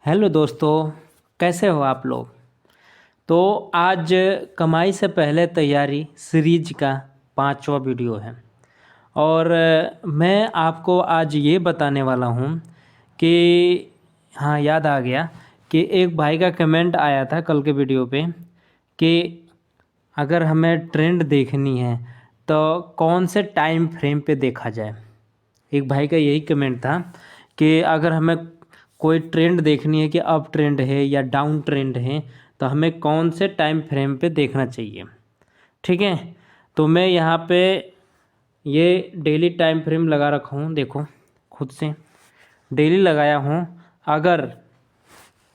Hello दोस्तों, कैसे हो आप लोग। तो आज कमाई से पहले तैयारी सीरीज का 5वां वीडियो है। और मैं आपको आज ये बताने वाला हूँ कि हाँ, याद आ गया कि एक भाई का कमेंट आया था कल के वीडियो पे कि अगर हमें ट्रेंड देखनी है तो कौन से टाइम फ्रेम पे देखा जाए। एक भाई का यही कमेंट था कि अगर हमें कोई ट्रेंड देखनी है कि अप ट्रेंड है या डाउन ट्रेंड है तो हमें कौन से टाइम फ्रेम पे देखना चाहिए। ठीक है, तो मैं यहाँ पे ये डेली टाइम फ्रेम लगा रखा हूँ, देखो खुद से डेली लगाया हूँ। अगर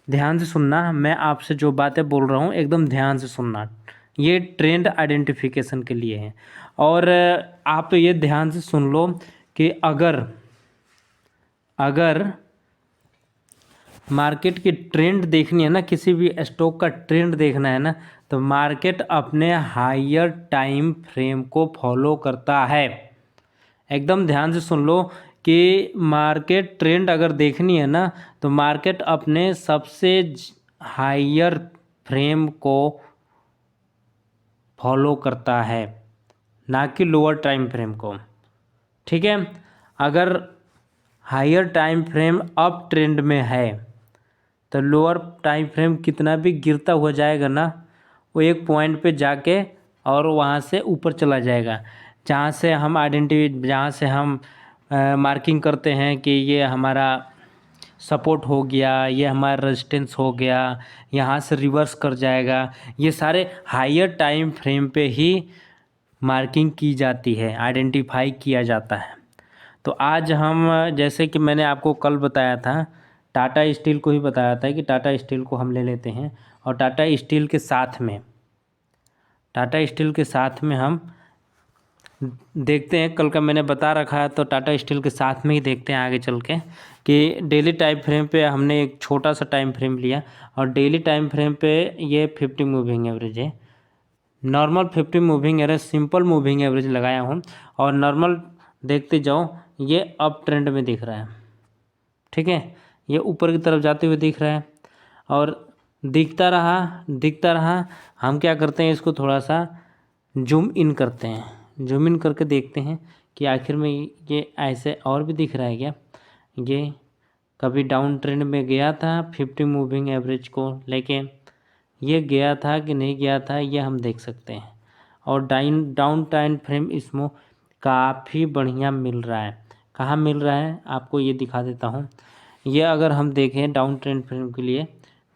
ध्यान से सुनना, मैं आपसे जो बातें बोल रहा हूँ एकदम ध्यान से सुनना। ये ट्रेंड आइडेंटिफिकेशन के लिए है। और आप ये ध्यान से सुन लो कि अगर अगर मार्केट की ट्रेंड देखनी है ना, किसी भी स्टॉक का ट्रेंड देखना है ना, तो मार्केट अपने हायर टाइम फ्रेम को फॉलो करता है। एकदम ध्यान से सुन लो कि मार्केट ट्रेंड अगर देखनी है ना तो मार्केट अपने सबसे हायर फ्रेम को फॉलो करता है, ना कि लोअर टाइम फ्रेम को। ठीक है, अगर higher time frame up trend में है तो लोअर टाइम फ्रेम कितना भी गिरता हुआ जाएगा ना, वो एक पॉइंट पे जाके और वहाँ से ऊपर चला जाएगा, जहाँ से हम मार्किंग करते हैं कि ये हमारा सपोर्ट हो गया, ये हमारा रेजिस्टेंस हो गया, यहाँ से रिवर्स कर जाएगा। ये सारे हायर टाइम फ्रेम पे ही मार्किंग की जाती है, आइडेंटिफाई किया जाता है। तो आज हम, जैसे कि मैंने आपको कल बताया था, टाटा स्टील को ही बताया था कि टाटा स्टील को हम ले लेते हैं और टाटा स्टील के साथ में हम देखते हैं। कल का मैंने बता रखा है तो टाटा स्टील के साथ में ही देखते हैं आगे चल के कि डेली टाइम फ्रेम पे हमने एक छोटा सा टाइम फ्रेम लिया और डेली टाइम फ्रेम पे ये 50 मूविंग एवरेज है। Normal 50 moving average, simple moving average लगाया हूँ और नॉर्मल देखते जाओ, ये अप ट्रेंड में दिख रहा है। ठीक है, ये ऊपर की तरफ जाते हुए दिख रहा है और दिखता रहा। हम क्या करते हैं, इसको थोड़ा सा जूम इन करते हैं, जूम इन करके देखते हैं कि आखिर में ये ऐसे और भी दिख रहा है क्या। ये कभी डाउन ट्रेंड में गया था 50 मूविंग एवरेज को लेके, ये गया था कि नहीं गया था, ये हम देख सकते हैं। और डाउन टाइम फ्रेम इसमें काफ़ी बढ़िया मिल रहा है। कहाँ मिल रहा है आपको ये दिखा देता हूँ। ये अगर हम देखें डाउन ट्रेंड फ्रेम के लिए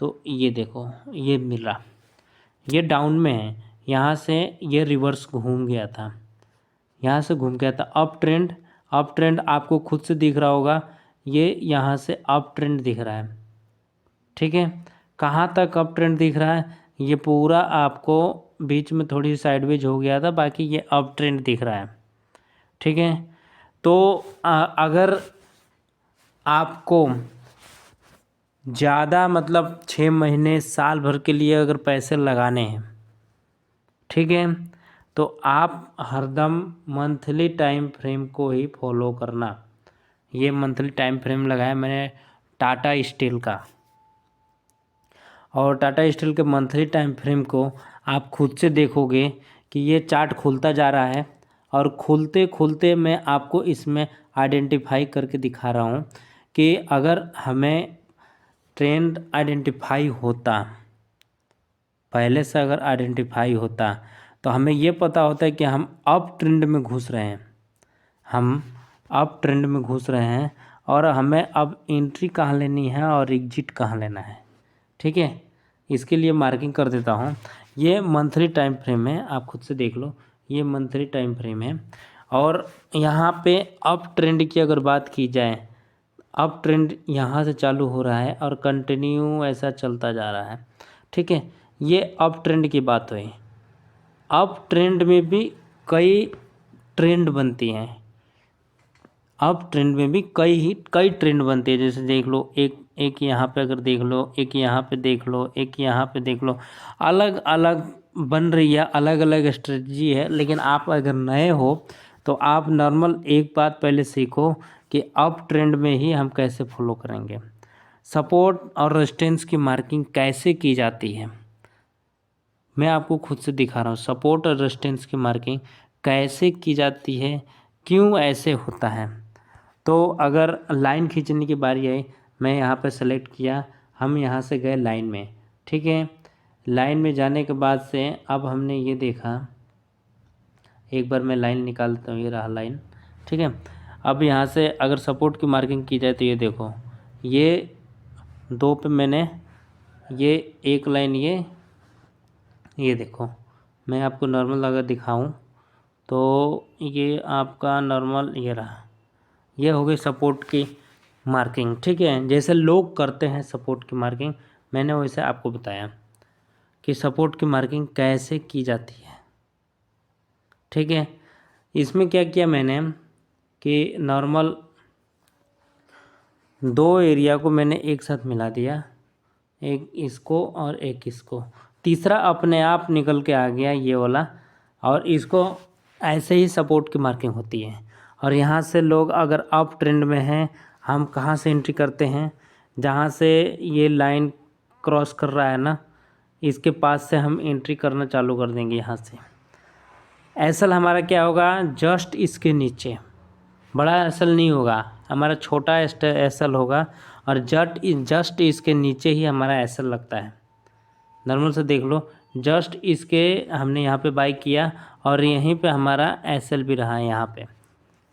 तो ये देखो, ये मिल रहा, ये डाउन में है, यहाँ से ये रिवर्स घूम गया था, यहाँ से घूम गया था। अप ट्रेंड आपको खुद से दिख रहा होगा, ये यहाँ से अप ट्रेंड दिख रहा है। ठीक है, कहाँ तक अप ट्रेंड दिख रहा है, ये पूरा आपको बीच में थोड़ी साइडवेज हो गया था, बाकी ये अप ट्रेंड दिख रहा है। ठीक है, तो अगर आपको ज़्यादा मतलब 6 महीने साल भर के लिए अगर पैसे लगाने हैं, ठीक है, तो आप हरदम मंथली टाइम फ्रेम को ही फॉलो करना। ये मंथली टाइम फ्रेम लगाया मैंने टाटा स्टील का, और टाटा स्टील के मंथली टाइम फ्रेम को आप खुद से देखोगे कि ये चार्ट खुलता जा रहा है और खुलते खुलते मैं आपको इसमें आइडेंटिफाई करके दिखा रहा हूँ कि अगर हमें ट्रेंड आइडेंटिफाई होता, पहले से अगर आइडेंटिफाई होता तो हमें ये पता होता है कि हम अप ट्रेंड में घुस रहे हैं, और हमें अब एंट्री कहाँ लेनी है और एग्जिट कहाँ लेना है। ठीक है, इसके लिए मार्किंग कर देता हूँ। ये मंथली टाइम फ्रेम है, आप खुद से देख लो, ये मंथली टाइम फ्रेम है। और यहाँ पे अप ट्रेंड की अगर बात की जाए, अप ट्रेंड यहाँ से चालू हो रहा है और कंटिन्यू ऐसा चलता जा रहा है। ठीक है, ये अप ट्रेंड की बात हुई। अप ट्रेंड में भी कई ट्रेंड बनती हैं, अप ट्रेंड में भी कई ट्रेंड बनते हैं। जैसे देख लो, एक यहाँ पे अगर देख लो, एक यहाँ पे देख लो, एक यहाँ पे देख लो, अलग अलग बन रही है, अलग अलग स्ट्रेटजी है। लेकिन आप अगर नए हो तो आप नॉर्मल एक बात पहले सीखो कि अप ट्रेंड में ही हम कैसे फॉलो करेंगे। सपोर्ट और रेजिस्टेंस की मार्किंग कैसे की जाती है, मैं आपको खुद से दिखा रहा हूँ। सपोर्ट और रेजिस्टेंस की मार्किंग कैसे की जाती है, क्यों ऐसे होता है। तो अगर लाइन खींचने की बारी आई, मैं यहाँ पे सेलेक्ट किया, हम यहाँ से गए लाइन में, ठीक है। लाइन में जाने के बाद से अब हमने ये देखा, एक बार मैं लाइन निकालता हूँ, ये रहा लाइन, ठीक है। अब यहाँ से अगर सपोर्ट की मार्किंग की जाए तो ये देखो, ये 2 पे मैंने ये एक लाइन, ये देखो, मैं आपको नॉर्मल अगर दिखाऊं तो ये आपका नॉर्मल ये रहा, ये हो गई सपोर्ट की मार्किंग, ठीक है। जैसे लोग करते हैं सपोर्ट की मार्किंग, मैंने वैसे आपको बताया कि सपोर्ट की मार्किंग कैसे की जाती है, ठीक है। इसमें क्या किया मैंने कि नॉर्मल 2 एरिया को मैंने एक साथ मिला दिया, एक इसको और एक इसको, तीसरा अपने आप निकल के आ गया ये वाला, और इसको ऐसे ही सपोर्ट की मार्किंग होती है। और यहाँ से लोग अगर अप ट्रेंड में हैं, हम कहाँ से एंट्री करते हैं, जहाँ से ये लाइन क्रॉस कर रहा है ना, इसके पास से हम एंट्री करना चालू कर देंगे। यहाँ से एसल हमारा क्या होगा, जस्ट इसके नीचे, बड़ा एसल नहीं होगा हमारा, छोटा एसल होगा, और जस्ट इसके नीचे ही हमारा एसल लगता है। नॉर्मल से देख लो, जस्ट इसके हमने यहाँ पे बाई किया, और यहीं पे हमारा एसल भी रहा है यहाँ पे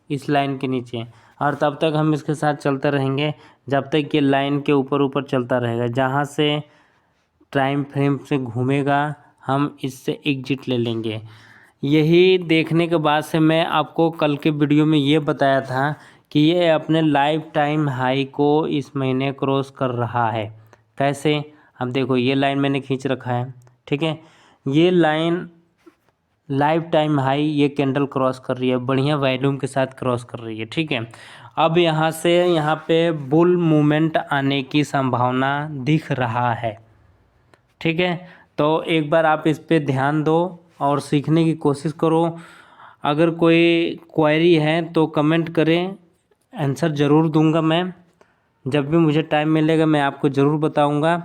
इस लाइन के नीचे। और तब तक हम इसके साथ चलते रहेंगे जब तक ये लाइन के ऊपर ऊपर चलता रहेगा। जहाँ से टाइम फ्रेम से घूमेगा हम इससे एग्जिट ले लेंगे। यही देखने के बाद से मैं आपको कल के वीडियो में ये बताया था कि ये अपने लाइफ टाइम हाई को इस महीने क्रॉस कर रहा है। कैसे, अब देखो ये लाइन मैंने खींच रखा है, ठीक है। ये लाइन लाइफ टाइम हाई ये कैंडल क्रॉस कर रही है, बढ़िया वॉल्यूम के साथ क्रॉस कर रही है, ठीक है। अब यहाँ से यहाँ पे बुल मूवमेंट आने की संभावना दिख रहा है, ठीक है। तो एक बार आप इस पे ध्यान दो और सीखने की कोशिश करो। अगर कोई क्वेरी है तो कमेंट करें, आंसर ज़रूर दूंगा मैं। जब भी मुझे टाइम मिलेगा मैं आपको ज़रूर बताऊंगा।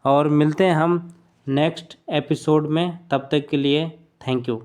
और मिलते हैं हम नेक्स्ट एपिसोड में, तब तक के लिए थैंक यू।